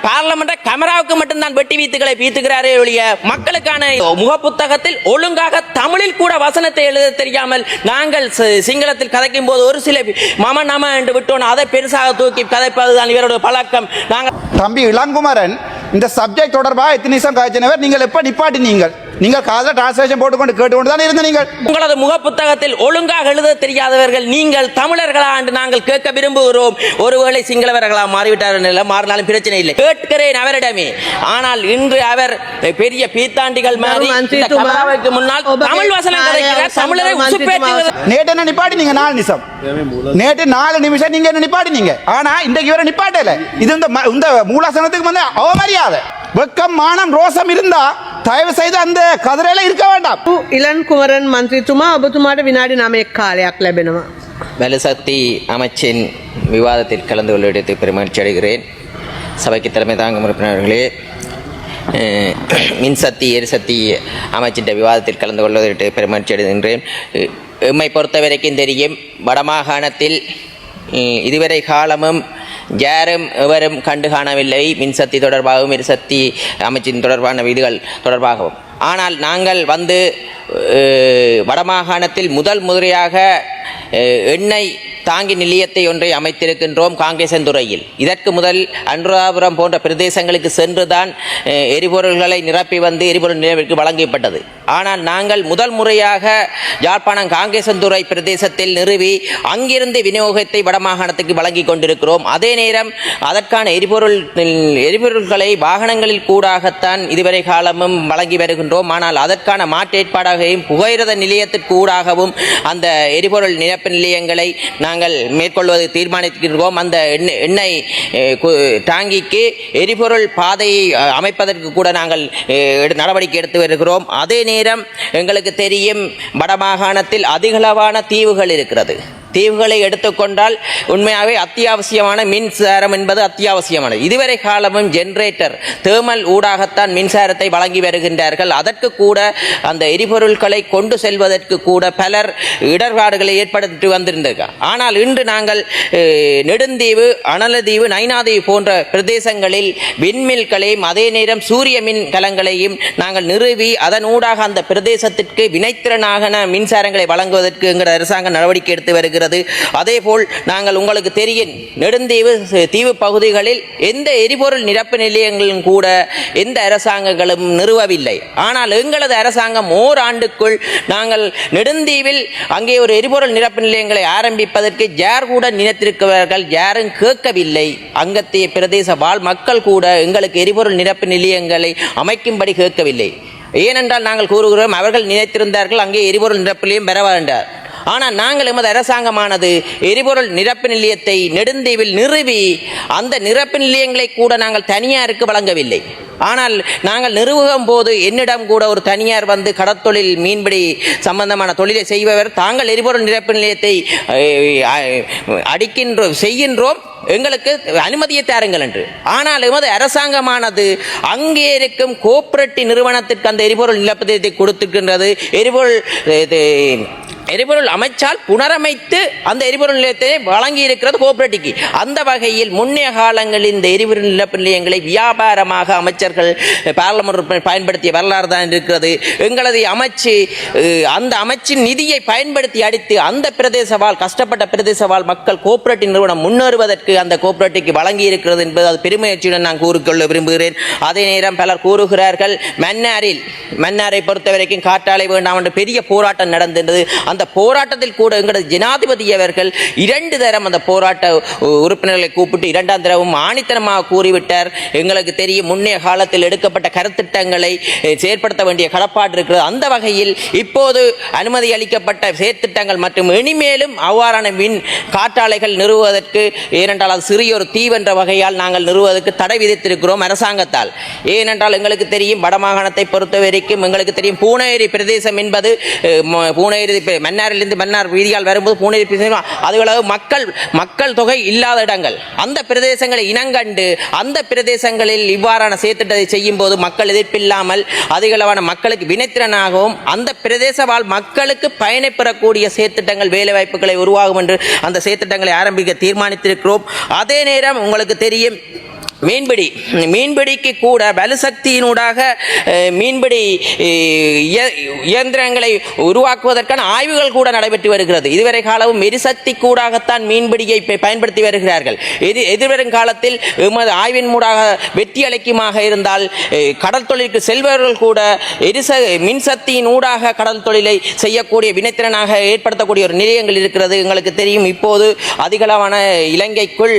Parliament கேமராவுக்கு மட்டும்தான் வெட்டி வீத்துக்களை பீத்துகிறாரே ஒழிய மக்களுக்கான முகப்புத்தகத்தில் ஒழுங்காக தமிழில் கூட வசனத்தை எழுத தெரியாமல் நாங்கள் சிங்களத்தில் கதைக்கும் போது ஒரு சில மம நம என்று விட்டோம், அதை பெருசாக தூக்கி கதைப்பதுதான் இவருடைய பழக்கம். நாங்கள் தம்பி இளங்குமரன் இந்த சப்ஜெக்ட் தொடர்பாக எத்தனை நிமிஷம் காய்ச்சினவர் நீங்கள் எப்ப நிப்பாட்டினீங்கள்? நீங்கள் காதில் டிரான்ஸ்லேஷன் போட்டுக்கொண்டு கேட்டுக்கொண்டு தான் இருந்த நீங்கள். உங்களது முகப்புத்தகத்தில் ஒழுங்காக எழுத தெரியாதவர்கள் நீங்கள் தமிழர்களா என்று நாங்கள் கேட்க விரும்புகிறோம். ஒருவேளை சிங்களவர்களா மாறிவிட்டார்கள், மாறினாலும் பிரச்சனை இல்லை, கேட்கிறேன் அவரிடமே. ஆனால் இன்று அவர் பெரிய பீத்தாண்டிகள் மாதிரி முன்னால் தமிழ் வசனம் கதைக்கிறார், தமிழரை உசுப்பேற்றுவது. நேற்று என்ன நிப்பாட்டினீங்க 4 நிமிஷம், நேற்று 4 நிமிஷம் நீங்க என்ன நிப்பாட்டினீங்க. ஆனா இன்றைக்கு இவரை நிப்பாட்டல. இது இந்த மூலாசனத்துக்கு வந்து அவமரியாதை. வெக்கம் மானம் ரோசம் இருந்தா தயவு செய்து அந்த கதிரையில இருக்க வேண்டாம். இளன் குமரன் மந்திரிතුமா ඔබතුමාට විනාඩි 9ක් කාලයක් ලැබෙනවා. வலுசக்தி அமைச்சின் விவாதத்தில் கலந்து கொள்வதற்கு பெருமகிழ்ச்சி அடைகிறேன். சபைக்கு தலைமை தாங்கும் உறுப்பினர்களே, மின்சக்தி எரிசக்தி அமைச்சின் விவாதத்தில் கலந்து கொள்வதற்கு பெருமகிழ்ச்சி அடைகின்றேன். எம்மை பொறுத்த வரைக்கும் தெரியும், வடமாகாணத்தில் இதுவரை காலமும் யாரும் எவரும் கண்டு காணவில்லை மின்சக்தி தொடர்பாகவும் எரிசக்தி அமைச்சின் தொடர்பான விதிகள் தொடர்பாகவும். ஆனால் நாங்கள் வந்து வடமாகாணத்தில் முதல் முறையாக எண்ணெய் தாங்கி நிலையத்தை ஒன்றை அமைத்திருக்கின்றோம் காங்கேசன்துறையில். இதற்கு முதல் அனுராபுரம் போன்ற பிரதேசங்களுக்கு சென்றுதான் எரிபொருள்களை நிரப்பி வந்து எரிபொருள் நிலையத்திற்கு வழங்கப்பட்டது. ஆனால் நாங்கள் முதல் முறையாக யாழ்ப்பாணம் காங்கேசன்துறை பிரதேசத்தில் நிறுவி அங்கிருந்து விநியோகத்தை வடமாகாணத்துக்கு வழங்கி கொண்டிருக்கிறோம். அதே நேரம் அதற்கான எரிபொருள்களை வாகனங்களில் கூடாகத்தான் இதுவரை காலமும் வழங்கி வருகின்றோம். ஆனால் அதற்கான மாற்றேற்பாடாகவும் புகையிரத நிலையத்திற்கு ஊடாகவும் அந்த எரிபொருள் நிரப்பு நிலையங்களை நாங்கள் மேற்கொள்வது தீர்மானித்திருக்கிறோம். அந்த எண்ணெய் டாங்கிக்கு எரிபொருள் பாதையை அமைப்பதற்கு கூட நாங்கள் நடவடிக்கை எடுத்து வருகிறோம். அதே நேரம் எங்களுக்கு தெரியும், வடமாகாணத்தில் அதிகளவான தீவுகள் இருக்கிறது. தீவுகளை எடுத்துக்கொண்டால் உண்மையாகவே அத்தியாவசியமான மின்சாரம் என்பது அத்தியாவசியமானது. இதுவரை காலமும் ஜெனரேட்டர் தேர்மல் ஊடாகத்தான் மின்சாரத்தை வழங்கி வருகின்றார்கள். அதற்கு கூட அந்த எரிபொருட்களை கொண்டு செல்வதற்கு கூட பலர் இடர்பாடுகளை ஏற்படுத்தி வந்திருந்தார்கள். ஆனால் இன்று நாங்கள் நெடுந்தீவு, அனலதீவு, நைனாதீவு போன்ற பிரதேசங்களில் விண்மில்களையும் அதே நேரம் சூரிய மின் கலங்களையும் நாங்கள் நிறுவி அதன் ஊடாக அந்த பிரதேசத்திற்கு வினைத்திறனாக மின்சாரங்களை வழங்குவதற்கு எங்கள் அரசாங்கம் நடவடிக்கை எடுத்து வருகிறது. அதேபோல் நாங்கள் உங்களுக்கு தெரியும், நெடுந்தீவு தீவு பகுதிகளில் எந்த எரிபொருள் நிரப்பு நிலையங்களும் கூட எந்த அரசாங்கங்களும் நிறுவவில்லை. ஆனால் எங்களது அரசாங்கம் ஓராண்டுக்குள் நாங்கள் நெடுந்தீவில் அங்கே ஒரு எரிபொருள் நிரப்பு நிலையங்களை ஆரம்பிப்பதற்கு யார் கூட நினைத்திருக்கிறார்கள், யாரும் கேட்கவில்லை. அங்கத்திய பிரதேச வாழ் மக்கள் கூட எங்களுக்கு எரிபொருள் நிரப்பு நிலையங்களை அமைக்கும்படி கேட்கவில்லை. ஏனென்றால் நாங்கள் கூறுகிறோம், அவர்கள் நினைத்திருந்தார்கள் அங்கே எரிபொருள் நிரப்பு நிலையம் பெற வேண்டார். ஆனால் நாங்கள் எமது அரசாங்கமானது எரிபொருள் நிரப்பு நிலையத்தை நெடுந்தீவில் நிறுவி அந்த நிரப்பு நிலையங்களை கூட நாங்கள் தனியாருக்கு வழங்கவில்லை. ஆனால் நாங்கள் நிறுவும் போது என்னிடம் கூட ஒரு தனியார் வந்து கடற்தொழில் மீன்பிடி சம்பந்தமான தொழிலை செய்பவர், தாங்கள் எரிபொருள் நிரப்பு நிலையத்தை செய்கின்றோம், எங்களுக்கு அனுமதியை தாருங்கள் என்று. ஆனால் எமது அரசாங்கமானது அங்கே இருக்கும் கோஆபரேட்டிவ் நிறுவனத்திற்கு அந்த எரிபொருள் நிரப்பு நிலையத்தை கொடுத்திருக்கின்றது. எரிபொருள் அமைச்சால் புனரமைத்து அந்த எரிபொருள் நிலையத்தை வழங்கி இருக்கிறது கோஆபரேட்டிவ்க்கு. அந்த வகையில் முன்னைய காலங்களில் இந்த எரிபொருள் நிரப்பு நிலையங்களை வியாபாரமாக அமைச்சர்கள் பார்லமெண்ட் பயன்படுத்திய வரலாறு தான் இருக்கிறது. எங்களது அமைச்சு அந்த அமைச்சின் நிதியை பயன்படுத்தி அடித்து அந்த பிரதேசவாழ் கஷ்டப்பட்ட பிரதேசவாழ் மக்கள் கோஆபரேட்டிவ் நிறுவனம் முன்னேறுவதற்கு அந்த கோஆபரேட்டிவ்க்கு வழங்கி இருக்கிறது என்பது அது பெருமையுடன் நான் கூறிக்கொள்ள விரும்புகிறேன். அதே நேரம் பலர் கூறுகிறார்கள், மன்னாரை பொறுத்தவரைக்கும் காற்றாலை வேண்டாம் என்று பெரிய போராட்டம் நடந்தது. அந்த போராட்டத்தில் கூட எங்களது ஜனாதிபதி அவர்கள் 2 தரம் அந்த போராட்ட உறுப்பினர்களை கூப்பிட்டு 2ஆம் தரவும் ஆணித்தனமாக கூறிவிட்டார். எங்களுக்கு தெரியும், முன்னைய காலத்தில் எடுக்கப்பட்ட கருத்திட்டங்களை செயற்படுத்த வேண்டிய கடப்பாடு இருக்கிறது. அந்த வகையில் இப்போது அனுமதி அளிக்கப்பட்ட செயற்திட்டங்கள் மற்றும் இனிமேலும் அவ்வாறான மின் காற்றாலைகள் நிறுவுவதற்கு, ஏனென்றால் அது சிறிய ஒரு தீவென்ற வகையால் நாங்கள் நிறுவுவதற்கு தடை விதித்திருக்கிறோம் அரசாங்கத்தால். ஏனென்றால் எங்களுக்கு தெரியும், வடமாகாணத்தை பொறுத்தவரைக்கும் எங்களுக்கு தெரியும், பூனேரி பிரதேசம் என்பது பூனேரி மன்னாரிலிருந்து மன்னார் வீதியால் வரும்போது பூனேரி பிரதேசம் அதுகளவு மக்கள் தொகை இல்லாத இடங்கள். அந்த பிரதேசங்களை இனங்கண்டு அந்த பிரதேசங்களில் இவ்வாறான செயற்திட்டத்தை செய்யும் போது மக்கள் எதிர்ப்பில்லாமல் அதிகளவான மக்களுக்கு வினைத்திறனாகவும் அந்த பிரதேச வாழ் மக்களுக்கு பயனை பெறக்கூடிய செயற்திட்டங்கள் வேலைவாய்ப்புகளை உருவாகும் என்று அந்த செயற்திட்டங்களை ஆரம்பிக்க தீர்மானித்திருக்கிறோம். அதே நேரம் உங்களுக்கு தெரியும், மீன்பிடிக்கு கூட பலுசக்தியினூடாக மீன்பிடி இயந்திரங்களை உருவாக்குவதற்கான ஆய்வுகள் கூட நடைபெற்று வருகிறது. இதுவரை காலமும் எரிசக்தி கூடாகத்தான் மீன்பிடியை பயன்படுத்தி வருகிறார்கள். எதிர்வரும் காலத்தில் எமது ஆய்வின் மூடாக வெற்றி அளிக்குமாக இருந்தால் கடல் தொழிலுக்கு செல்பவர்கள் கூட மின்சக்தியின் ஊடாக கடல் தொழிலை செய்யக்கூடிய வினைத்திறனாக ஏற்படுத்தக்கூடிய ஒரு நிலையங்கள் இருக்கிறது. எங்களுக்கு தெரியும், இப்போது அதிகளவான இலங்கைக்குள்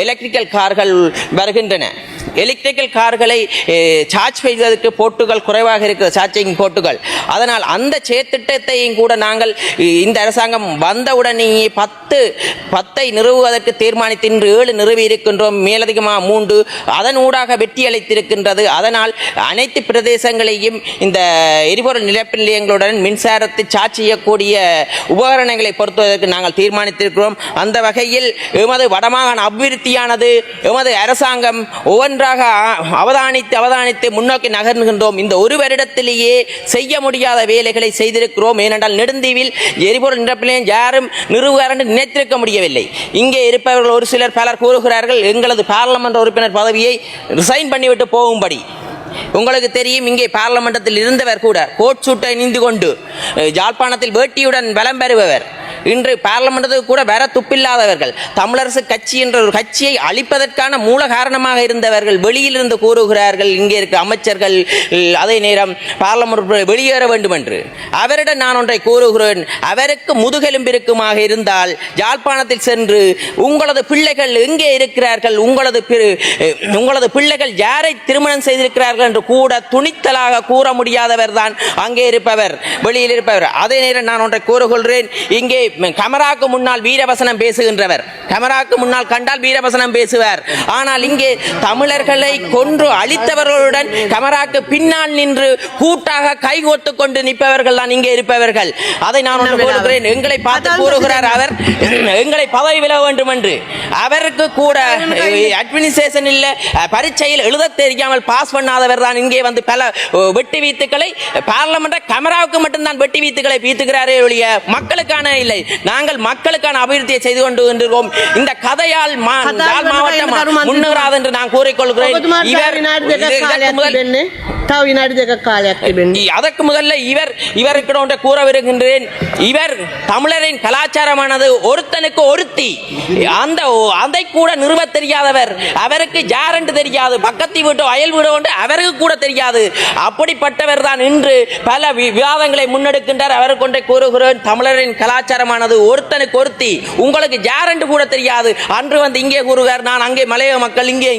எலக்ட்ரிக்கல் கார்கள் வருகின்றன. எலக்ட்ரிக்கல் கார்களை சார்ஜ் செய்வதற்கு போட்டுகள் குறைவாக இருக்கிற சார்ஜிங் போட்டுகள். அதனால் அந்த செயற்திட்டத்தையும் கூட நாங்கள் இந்த அரசாங்கம் வந்தவுடனேயே 10 நிறுவுவதற்கு தீர்மானித்து இன்று 7 நிறுவி இருக்கின்றோம். மேலதிகமாக 3 அதன் ஊடாக வெற்றி அளித்திருக்கின்றது. அதனால் அனைத்து பிரதேசங்களையும் இந்த எரிபொருள் நிரப்பு நிலையங்களுடன் மின்சாரத்தை சார்ஜ் செய்யக்கூடிய உபகரணங்களை பொருத்துவதற்கு நாங்கள் தீர்மானித்திருக்கிறோம். அந்த வகையில் எமது வடமாகாண அபிவிருத்தியானது எமது அரசாங்கம் ஒவ்வொன்றாக அவதானித்து முன்னோக்கி நகர்கின்றோம். இந்த ஒரு வருடத்திலேயே செய்ய முடியாத வேலைகளை செய்திருக்கிறோம். ஏனென்றால் நெடுந்தீவில் எரிபொருள் நிரப்பு நிலையம் யாரும் நிறுவுவார் என்று நினைத்திருக்க முடியவில்லை. இங்கே இருப்பவர்கள் ஒரு சிலர் பலர் கூறுகிறார்கள், எங்களது பாராளுமன்ற உறுப்பினர் பதவியை ரிசைன் பண்ணிவிட்டு போகும்படி. உங்களுக்கு தெரியும், இங்கே பாராளுமன்றத்தில் இருந்தவர் கூட கோட் சூட்டை அணிந்து கொண்டு யாழ்ப்பாணத்தில் வேட்டியுடன் பலம் பெறுபவர் இன்று பாராளுமன்றத்துக்கு கூட வர துப்பில்லாதவர்கள், தமிழரசு கட்சி என்ற ஒரு கட்சியை அழிப்பதற்கான மூல காரணமாக இருந்தவர்கள் வெளியிலிருந்து கூறுகிறார்கள். இங்கே இருக்க அமைச்சர்கள் அதே நேரம் பாராளுமன்ற வெளியேற வேண்டும் என்று. அவரிடம் நான் ஒன்றை கூறுகிறேன், அவருக்கு முதுகெலும்பு இருக்குமாக இருந்தால் யாழ்ப்பாணத்தில் சென்று உங்களது பிள்ளைகள் எங்கே இருக்கிறார்கள், உங்களது பிள்ளைகள் யாரை திருமணம் செய்திருக்கிறார்கள் என்று கூட துணித்தலாக கூற முடியாதவர் தான் அங்கே இருப்பவர், வெளியில் இருப்பவர். அதே நேரம் நான் ஒன்றை கூறுகிறேன், இங்கே கமராக்கு முன்னால் வீரவசனம் பேசுகின்றவர், கமராக்கு முன்னால் கண்டால் வீரவசனம் பேசுவார். ஆனால் இங்கே தமிழர்களை கொன்று அழித்தவர்களுடன் கமராக்கு பின்னால் நின்று கூட்டாக கைகோத்து கொண்டு நிற்பவர்கள் தான் இங்கே இருப்பவர்கள். அதை நான் ஒன்று கூறுகிறேன், எங்களை பார்த்து கூறுகிறார் அவர் எங்களை பதவி விலக வேண்டும் என்று. அவருக்கு கூட அட்மினிஸ்ட்ரேஷன் இல்ல, பரீட்சையில் எழுத தெரியாமல் பாஸ் பண்ணாதவர் தான் இங்கே வந்து பல வெட்டி வீத்துக்களை பார்லமெண்ட் கமராவுக்கு மட்டும்தான் வெட்டி வீத்துக்களை வீத்துகிறாரே ஒழிய மக்களுக்கான இல்லை. நாங்கள் மக்களுக்கான அபிவிருத்தியை செய்து கொண்டு வருகிறோம். இந்த கதையால் மாவட்டம் முன்னேறாது என்று நான் கூறிக்கொள்கிறேன். அதற்கு முதல்ல இவருக்கு கூற வருகின்றேன், இவர் தமிழரின் கலாச்சாரமானது ஒருத்தனுக்கு ஒருத்தி, அதை கூட நிறுவ தெரியாதவர், அவருக்கு யாரென்று தெரியாது, பக்கத்து வீட்டோ அயல் வீடோ அவருக்கு கூட தெரியாது. அப்படிப்பட்டவர் தான் இன்று பல விவாதங்களை முன்னெடுக்கின்றார். அவருக்கு கொண்டே கூறுகிறேன், தமிழரின் கலாச்சாரமானது ஒருத்தனுக்கு ஒருத்தி, உங்களுக்கு யாரென்று கூட தெரியாது. அன்று வந்து இங்கே கூறுகிறார், நான் அங்கே மலைய மக்கள் இங்கே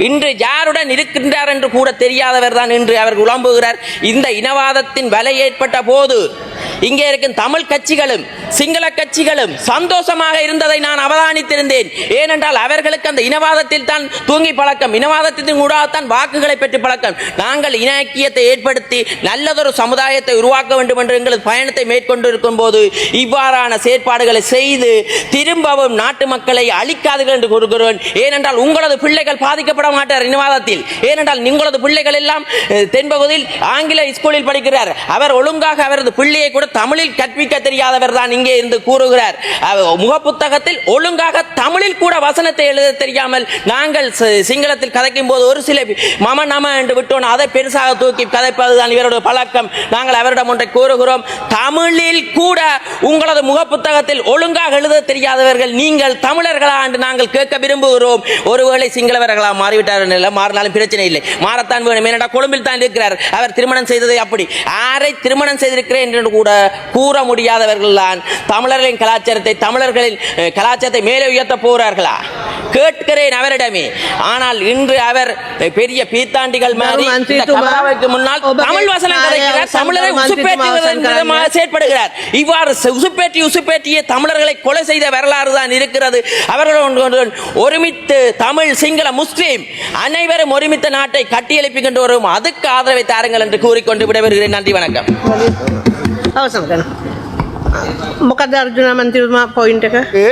இன்று யாருடன் இருக்கின்றார் என்று கூட தெரியாதவர் தான் இன்று அவர் உலம்புகிறார். இந்த இனவாதத்தின் வலை ஏற்பட்ட போது இங்கே இருக்கும் தமிழ் கட்சிகளும் சிங்கள கட்சிகளும் சந்தோஷமாக இருந்ததை நான் அவதானித்திருந்தேன். ஏனென்றால் அவர்களுக்கு அந்த இனவாதத்தில் தான் தூங்கி பழக்கம், இனவாதத்தின் ஊடாகத்தான் வாக்குகளை பெற்று பழக்கம். நாங்கள் இன ஐக்கியத்தை ஏற்படுத்தி நல்லதொரு சமுதாயத்தை உருவாக்க வேண்டும் என்று எங்களது பயணத்தை மேற்கொண்டிருக்கும் போது இவ்வாறான செயற்பாடுகளை செய்து திரும்பவும் நாட்டு மக்களை அழிக்காதீர்கள் என்று கூறுகிறேன். ஏனென்றால் உங்களது பிள்ளைகள் பாதிக்கப்பட மாட்டார் இனவாதத்தில். ஏனென்றால் உங்களது பிள்ளைகள் எல்லாம் தென்பகுதியில் ஆங்கில ஸ்கூலில் படிக்கிறார். அவர் ஒழுங்காக அவரது பிள்ளையை கூட தமிழில் கற்பிக்க தெரியாதவர் தான் இங்கே இருந்து கூறுகிறார். முகப்புத்தகத்தில் ஒழுங்காக தமிழில் கூட வசனத்தை எழுத தெரியாமல் நாங்கள் சிங்களத்தில் கதைக்கும் போது ஒரு சில மம நம என்று விட்டோம், அதை பெருசாக தூக்கி கதைப்பதுதான் இவருடைய பழக்கம். நாங்கள் அவரிடம் ஒன்றை கூறுகிறோம், தமிழில் கூட உங்களது முகப்புத்தகத்தில் ஒழுங்காக எழுத தெரியாதவர்கள் நீங்கள் தமிழர்களா என்று நாங்கள் கேட்க விரும்புகிறோம். ஒருவேளை சிங்களவர்களா மாறிவிட்டார்கள், மாறினாலும் பிரச்சனை இல்லை, மாறத்தான் வேணும். ஏனென்றால் கொழும்பில் தான் இருக்கிறார், அவர் திருமணம் செய்ததை அப்படி யாரை திருமணம் செய்திருக்கிறேன் என்று கூட கூற முடியாதவர்கள் தான் தமிழர்களின் கலாச்சாரத்தை தமிழர்களின் கலாச்சாரத்தை மேலே உயர்த்த போகிறார்களா கேட்கிறேன் அவரிடமே. ஆனால் இன்று அவர் பெரிய பீத்தாண்டிகள் மாதிரி முன்னால் தமிழ் வசனம் கதைக்கிறார், தமிழரை உசுப்பேற்றுவதற்காக செயற்படுகிறார். இவ்வாறு உசுப்பேற்றிய தமிழர்களை கொலை செய்த வரலாறு தான் இருக்கிறது. அவர்கள் ஒருமித்து தமிழ் சிங்கள முஸ்லீம் அனைவரும் ஒருமித்த நாட்டை கட்டியெழுப்பிக்கின்ற வரும், அதுக்கு ஆதரவை தாருங்கள் என்று கூறிக்கொண்டு விடைபெறுகிறேன். நன்றி, வணக்கம்.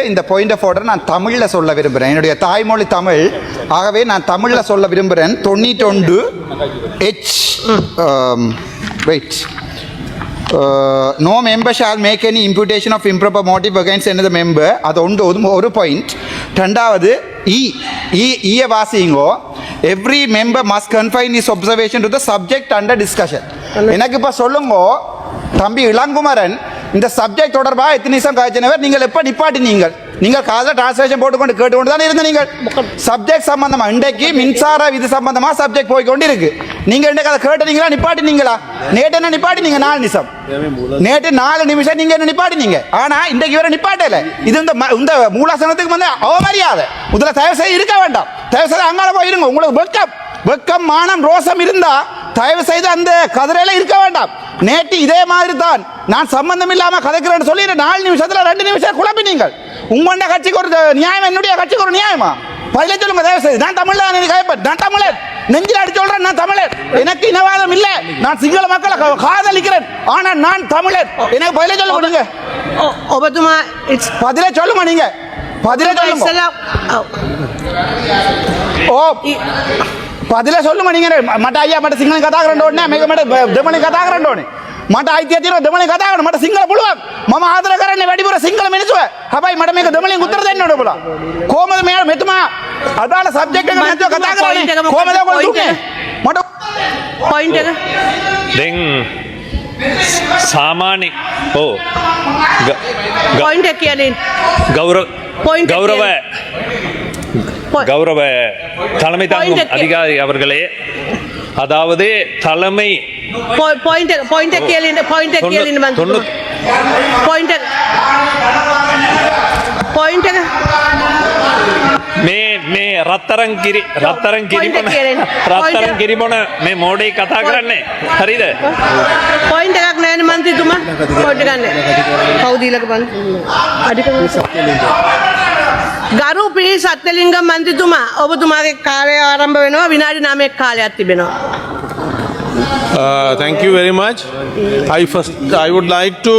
இந்த பாயிண்ட் ஆஃப் ஆர்டர் நான் தமிழில் சொல்ல விரும்புகிறேன். என்னுடைய தாய்மொழி தமிழ், ஆகவே நான் தமிழில் சொல்ல விரும்புகிறேன். 91 wait no member shall make any imputation of improper motive against another member. அது ஒரு பாயிண்ட். ரெண்டாவது ஈய வாசிங்கோ, every member must confine his observation to the subject under discussion. எனக்கு இப்போ சொல்லுங்க தம்பி இளங்குமரன், இந்த சப்ஜெக்ட் தொடர்பாக எத்தனை நிமிஷம் காய்ச்சினவர் நீங்கள் எப்போ நீங்கள் காதில் டிரான்ஸ்லேஷன் போட்டுக்கொண்டு கேட்டுக்கொண்டு தான் இருந்த நீங்கள் சப்ஜெக்ட் சம்பந்தமாக இன்றைக்கு மின்சார விதி சம்பந்தமாக சப்ஜெக்ட் போய்கொண்டு இருக்கு. நீங்கள் இன்றைக்கு அதை கேட்டுனீங்களா நிப்பாட்டினீங்களா? நேற்று என்ன நிப்பாட்டினீங்க 4 நிமிஷம், நேற்று 4 நிமிஷம் நீங்கள் என்ன நிப்பாட்டினீங்க. ஆனால் இன்றைக்கு இவரை நிப்பாட்டல. இது இந்த மூலாசனத்துக்கு வந்து அவமரியாதை. முதல்ல தயவு செய்து இருக்க வேண்டாம், தயவு செய்து அங்கால போய் இருங்க. உங்களுக்கு வெக்கம் மானம் ரோசம் இருந்தா தயவு செய்து அந்த கதிரையில இருக்க வேண்டாம். நேற்று இதே மாதிரி தான் நான் சம்பந்தம் இல்லாம கதைக்கிறேன்னு சொல்லி 4 நிமிஷத்துல 2 நிமிஷம் குழப்பினீங்கள். உங்களோட கட்சிக்கு ஒரு நியாயம், என்னுடைய கட்சிக்கு ஒரு நியாயமா? பதில சொல்லுங்க தயவு செய்து. நான் தமிழ் நான் தமிழர், நெஞ்சில் அடிச்சு சொல்றேன், நான் தமிழர். எனக்கு இனவாதம் இல்லை, நான் சிங்கள மக்களை காதலிக்கிறேன், ஆனா நான் தமிழர். எனக்கு பதில சொல்லுங்க. பதில சொல்லுங்க, நீங்க பதில சொல்லுங்க. ஓ பதில சொல்லுங்க. நீங்க මට අයියා මට සිංහලෙන් කතා කරන්න ඕනේ නැහැ. මේක මට දෙමළෙන් කතා කරන්න ඕනේ. මට අයිතිය තියෙනවා දෙමළෙන් කතා කරන්න. මට සිංහල පුළුවන්. මම ආදර කරන්නේ වැඩිපුර සිංහල මිනිස්සුව. හැබැයි මට මේක දෙමළෙන් උත්තර දෙන්න ඕනේ ඔබලා. කොහමද මෙතුමා අදාළ සබ්ජෙක්ට් එක නැතුව කතා කරන්නේ? කොහමද ඔයගොල්ලෝ දුන්නේ? මට පොයින්ට් එක දැන් සාමාන්‍ය පොයින්ට් එක කියන්නේ கௌரவ தலைமை தாங்கும் அதிகாரி அவர்களே, அதாவது தலைமை මේ රත්තරන් කිරිබොන මේ මෝඩේ කතා කරන්නේ හරිද? පොයින්ට් එකක් නෑනේ මන්ත්‍රීතුමා. පොයින්ට් එකක් නෑ. කවුද ඊළඟ බං? ගරු පී සත්‍යලිංගම් මන්ත්‍රීතුමා, ඔබතුමාගේ කාර්යය ආරම්භ වෙනවා. විනාඩි 9ක් කාලයක් තිබෙනවා. Thank you very much. I would like to